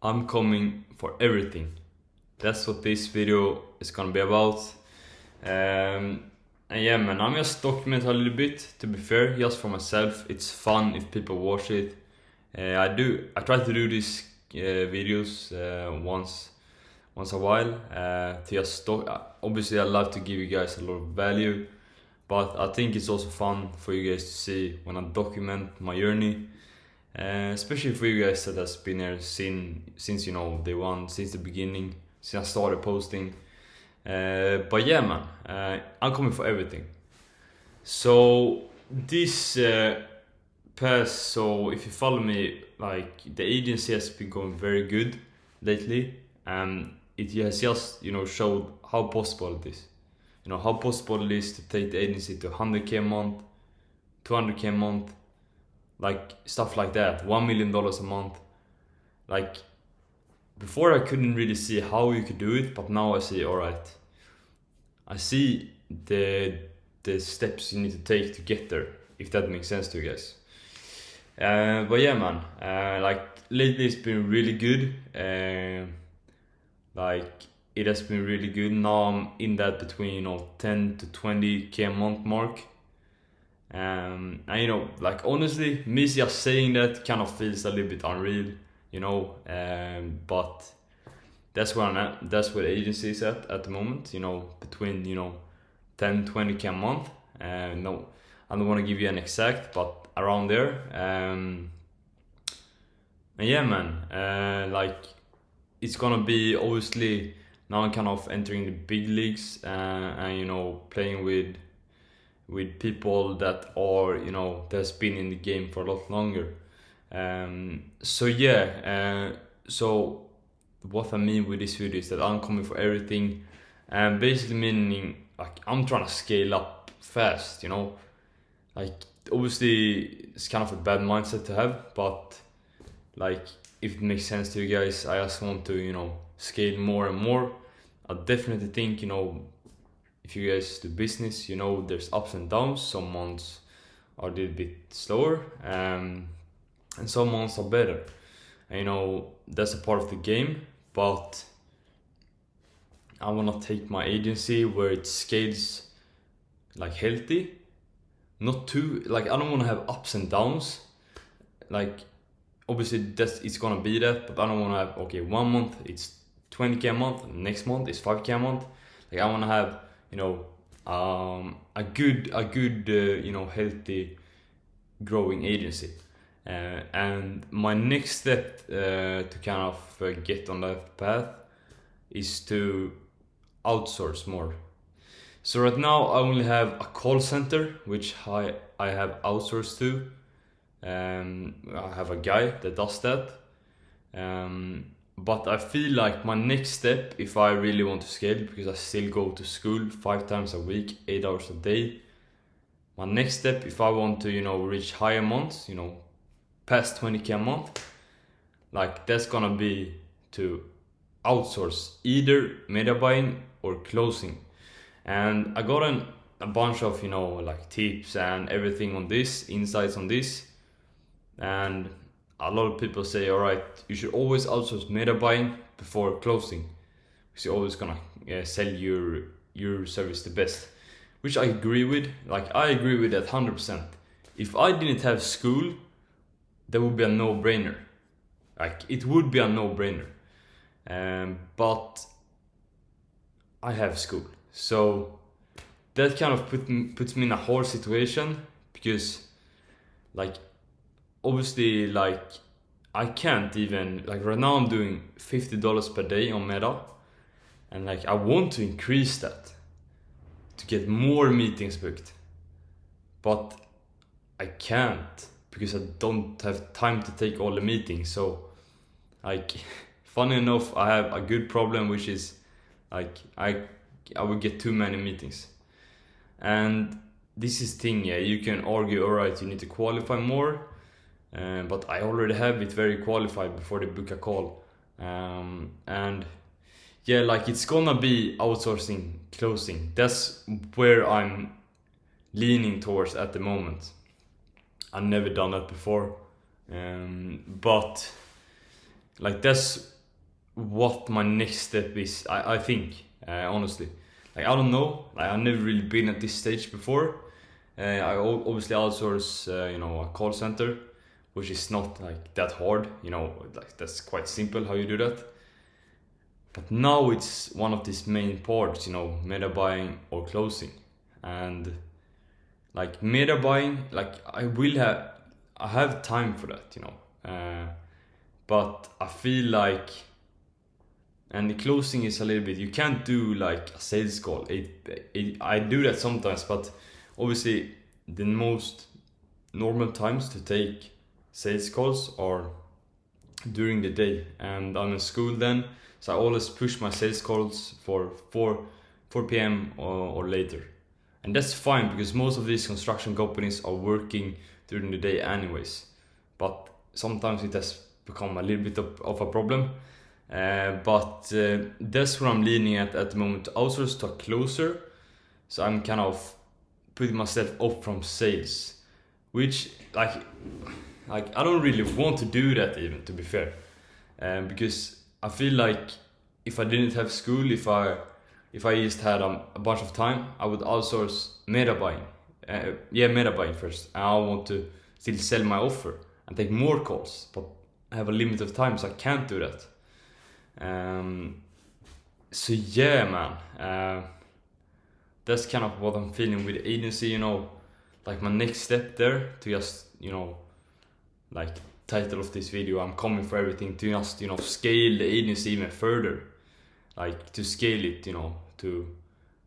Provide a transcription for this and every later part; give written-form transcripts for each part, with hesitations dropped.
I'm coming for everything. That's what this video is gonna be about. And yeah, man, I'm just documenting a little bit. To be fair, just for myself, it's fun if people watch it. I try to do these videos once a while to just obviously, I love to give you guys a lot of value, but I think it's also fun for you guys to see when I document my journey. Especially for you guys that has been here since day one, since the beginning, since I started posting. But yeah, man, I'm coming for everything. So this so if you follow me, like the agency has been going very good lately, and it has just showed how possible it is. How possible it is to take the agency to 100k a month, 200k a month, like stuff like that, $1 million a month. Like before, I couldn't really see how you could do it, but now I see. All right, I see the steps you need to take to get there. If that makes sense to you guys. But yeah, man. Like lately, it's been really good. Like it has been really good. Now I'm in that between 10 to 20k a month mark. And like honestly, me just saying that kind of feels a little bit unreal, but that's where I'm at. That's where the agency is at the moment. Between 10 20k a month. No, I don't want to give you an exact, but around there. And yeah, man. Like it's gonna be obviously now I'm kind of entering the big leagues, and playing with people that are that's been in the game for a lot longer. So yeah, so what I mean with this video is that I'm coming for everything, and basically meaning like I'm trying to scale up fast. Like obviously it's kind of a bad mindset to have, but like if it makes sense to you guys, I just want to scale more and more. I definitely think if you guys do business, there's ups and downs. Some months are a little bit slower, and some months are better. And, that's a part of the game. But I wanna take my agency where it scales like healthy, not too like I don't wanna have ups and downs. Like obviously it's gonna be that, but I don't wanna have 1 month it's 20k a month, next month it's 5k a month. Like I wanna have a good healthy growing agency, and my next step to kind of get on that path is to outsource more. So right now I only have a call center which I have outsourced to. I have a guy that does that. But I feel like my next step, if I really want to scale, because I still go to school 5 times a week, 8 hours a day. My next step, if I want to, reach higher months, past 20k a month, like that's gonna be to outsource either media buying or closing. And I got a bunch of, like tips and everything on this, insights on this. And a lot of people say, all right, you should always outsource media buying before closing, because you're always gonna sell your service the best, which I agree with. Like I agree with that 100%. If I didn't have school, that would be a no-brainer. Like it would be a no-brainer. But I have school, so that kind of puts me in a hard situation, because like obviously, like I can't even like right now I'm doing $50 per day on Meta, and like I want to increase that to get more meetings booked, but I can't because I don't have time to take all the meetings. So like funny enough, I have a good problem, which is like I would get too many meetings. And this is thing, yeah, you can argue, all right, you need to qualify more. But I already have it very qualified before they book a call. And yeah, like it's gonna be outsourcing closing. That's where I'm leaning towards at the moment. I've never done that before. But like that's what my next step is. I think honestly, like I don't know. Like I've never really been at this stage before. Obviously outsource, a call center, which is not like that hard. Like that's quite simple how you do that. But now it's one of these main parts, meta buying or closing, and like meta buying, like I have time for that, but I feel like, and the closing is a little bit, you can't do like a sales call. I do that sometimes, but obviously the most normal times to take sales calls are during the day, and I'm in school then, so I always push my sales calls for 4 p.m. or later. And that's fine because most of these construction companies are working during the day anyways. But sometimes it has become a little bit of a problem. But that's what I'm leaning at the moment, to outsource to a closer. So I'm kind of putting myself up from sales, which like I don't really want to do that even, to be fair. Because I feel like if I didn't have school, if I just had a bunch of time, I would outsource meta buying. Meta buying first. And I want to still sell my offer and take more calls, but I have a limit of time, so I can't do that. So yeah, man. That's kind of what I'm feeling with the agency, like my next step there, to just, like title of this video, I'm coming for everything, to just, scale the agency even further. Like to scale it, to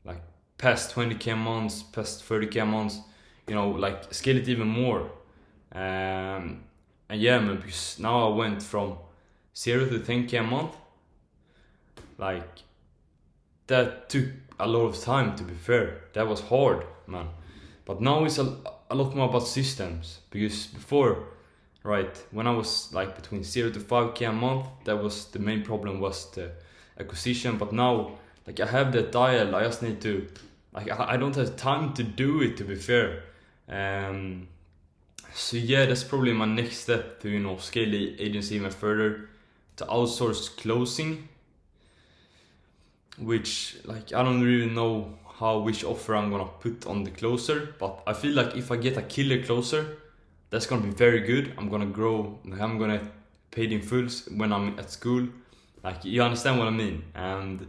like past 20k months, past 30k months, like scale it even more. And yeah, man, because now I went from 0 to 10k a month. Like that took a lot of time, to be fair. That was hard, man. But now it's a lot more about systems, because before, right, when I was like between 0 to 5k a month, that was the main problem, was the acquisition. But now, like I have that dial, I just need to, like I don't have time to do it, to be fair. So yeah, that's probably my next step, to scale the agency even further, to outsource closing, which like I don't really know which offer I'm gonna put on the closer, but I feel like if I get a killer closer, that's gonna be very good. I'm gonna grow, I'm gonna pay in full when I'm at school. Like, you understand what I mean? And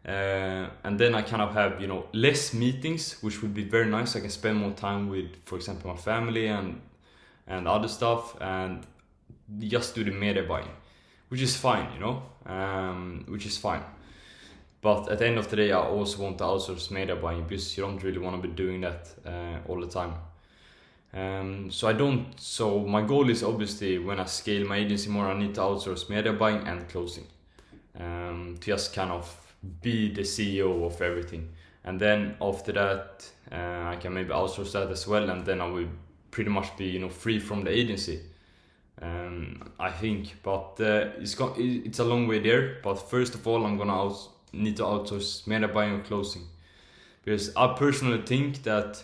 then I kind of have, less meetings, which would be very nice. I can spend more time with, for example, my family and other stuff, and just do the meta buying, which is fine, which is fine. But at the end of the day, I also want to outsource meta buying, because you don't really want to be doing that all the time. So my goal is, obviously, when I scale my agency more, I need to outsource meta buying and closing, to just kind of be the CEO of everything. And then after that, I can maybe outsource that as well, and then I will pretty much be, free from the agency. I think, but it's a long way there. But first of all, I'm gonna need to outsource meta buying or closing, because I personally think that,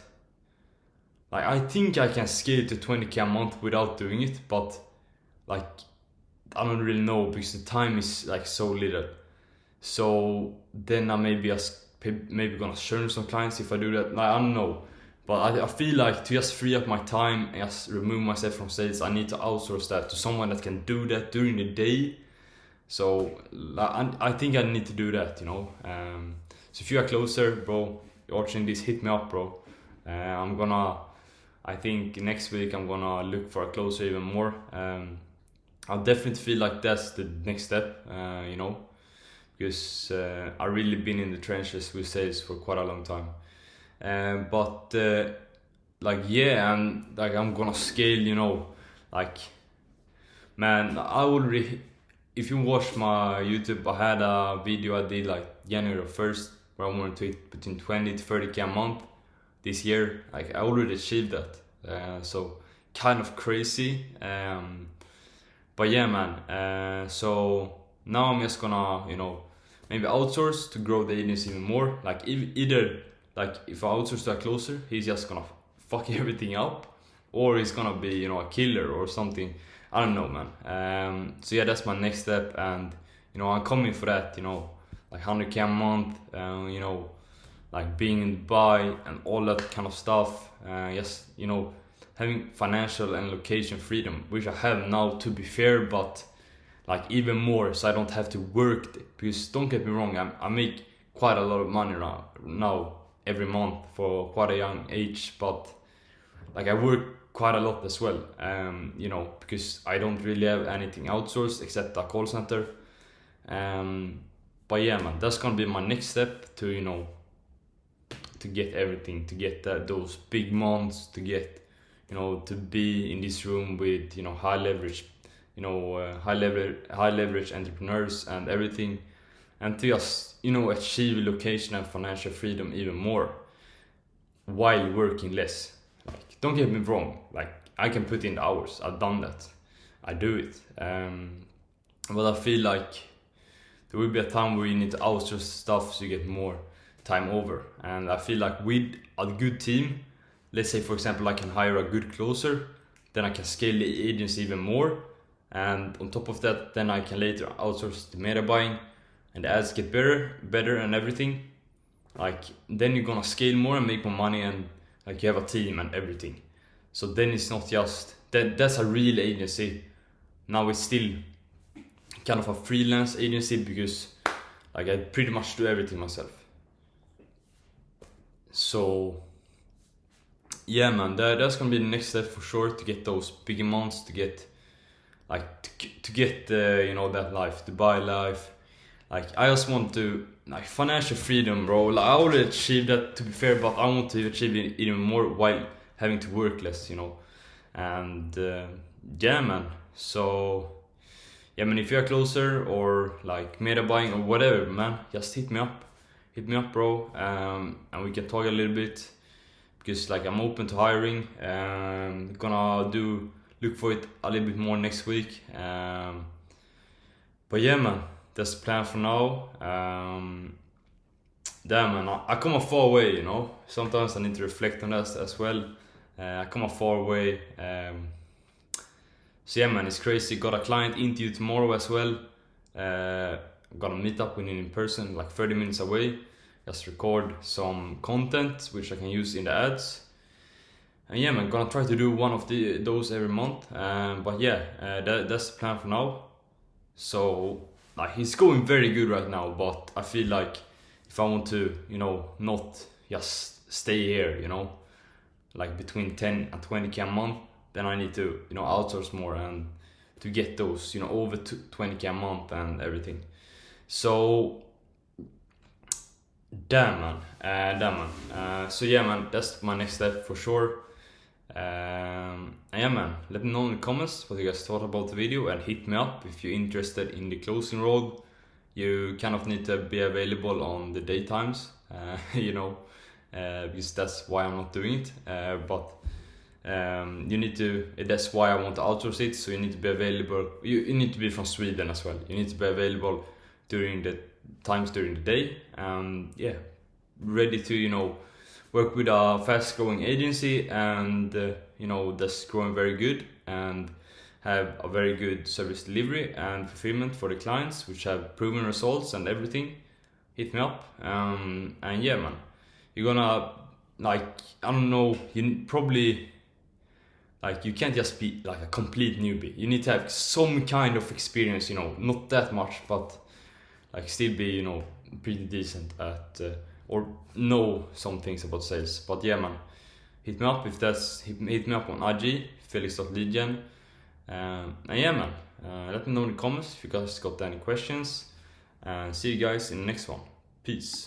like, I think I can scale to 20k a month without doing it, but like I don't really know, because the time is like so little. So then I maybe gonna churn some clients if I do that. Like, I don't know, but I feel like to just free up my time and just remove myself from sales, I need to outsource that to someone that can do that during the day. So I think I need to do that, So if you are closer, bro, you're watching this, hit me up, bro. I think next week I'm gonna look for a closer even more. I definitely feel like that's the next step, because I really been in the trenches with sales for quite a long time. But like, yeah, and like I'm gonna scale, like, man, I already, if you watch my YouTube, I had a video I did like January 1st, where I wanted to hit between 20 to 30k a month this year. Like, I already achieved that, so kind of crazy. But yeah, man, so now I'm just gonna, maybe outsource to grow the agency even more. Like, either, like, if I outsource to a closer, he's just gonna fuck everything up, or he's gonna be, a killer or something. I don't know, man. So yeah, that's my next step, and you know, I'm coming for that. You know, like 100k a month. You know, like being in Dubai and all that kind of stuff. Yes, you know, having financial and location freedom, which I have now, to be fair, but like even more, so I don't have to work. Because don't get me wrong, I make quite a lot of money now every month for quite a young age, but like I work quite a lot as well. You know, because I don't really have anything outsourced except a call center. But yeah, man, that's gonna be my next step to, you know, to get everything, to get those big months, to get, you know, to be in this room with, you know, high leverage, you know, high leverage entrepreneurs and everything, and to just, you know, achieve location and financial freedom even more while working less. Like, don't get me wrong, like I can put in the hours, I've done that, I do it, but I feel like there will be a time where you need to outsource stuff so you get more time over. And I feel like with a good team, let's say for example I can hire a good closer, then I can scale the agency even more, and on top of that, then I can later outsource the meta buying, and the ads get better and everything. Like then you're gonna scale more and make more money, and like you have a team and everything. So then it's not just that's a real agency. Now it's still kind of a freelance agency, because like I pretty much do everything myself. So yeah, man, that's gonna be the next step for sure, to get those big amounts, to get like to get you know, that life, Dubai life. Like I just want to, like, financial freedom, bro. Like I already achieved that, to be fair, but I want to achieve it even more while having to work less, you know. And yeah, man. So yeah, man, if you're closer or like meta buying or whatever, man, just hit me up, bro. And we can talk a little bit, because like I'm open to hiring. Gonna look for it a little bit more next week. But yeah, man, that's the plan for now. Damn, man, I come a far way, you know. Sometimes I need to reflect on that as well. I come a far way. So yeah, man, it's crazy. Got a client interview tomorrow as well. Gonna meet up with him in person, like 30 minutes away. Just record some content which I can use in the ads. And yeah, man, gonna try to do one of those every month. But yeah, that's the plan for now. So like he's going very good right now, but I feel like if I want to, you know, not just stay here, you know, like between 10 and 20k a month, then I need to, you know, outsource more and to get those, you know, over 20k a month and everything. So damn, man. So yeah, man, that's my next step for sure. And yeah, man, let me know in the comments what you guys thought about the video, and hit me up if you're interested in the closing role. You kind of need to be available on the daytimes, you know, because that's why I'm not doing it. But you need to, that's why I want to outsource it. So you need to be available. You need to be from Sweden as well. You need to be available during the times during the day. Yeah, ready to, you know, work with a fast growing agency, and you know, that's growing very good, and have a very good service delivery and fulfillment for the clients, which have proven results and everything. Hit me up. And yeah, man, you're gonna, like, I don't know, you probably, like, you can't just be like a complete newbie. You need to have some kind of experience, you know, not that much, but like still be, you know, pretty decent at or know some things about sales. But yeah, man, hit me up if that's, hit me up on IG, felix.lidgen. And yeah, man, let me know in the comments if you guys got any questions, and see you guys in the next one. Peace.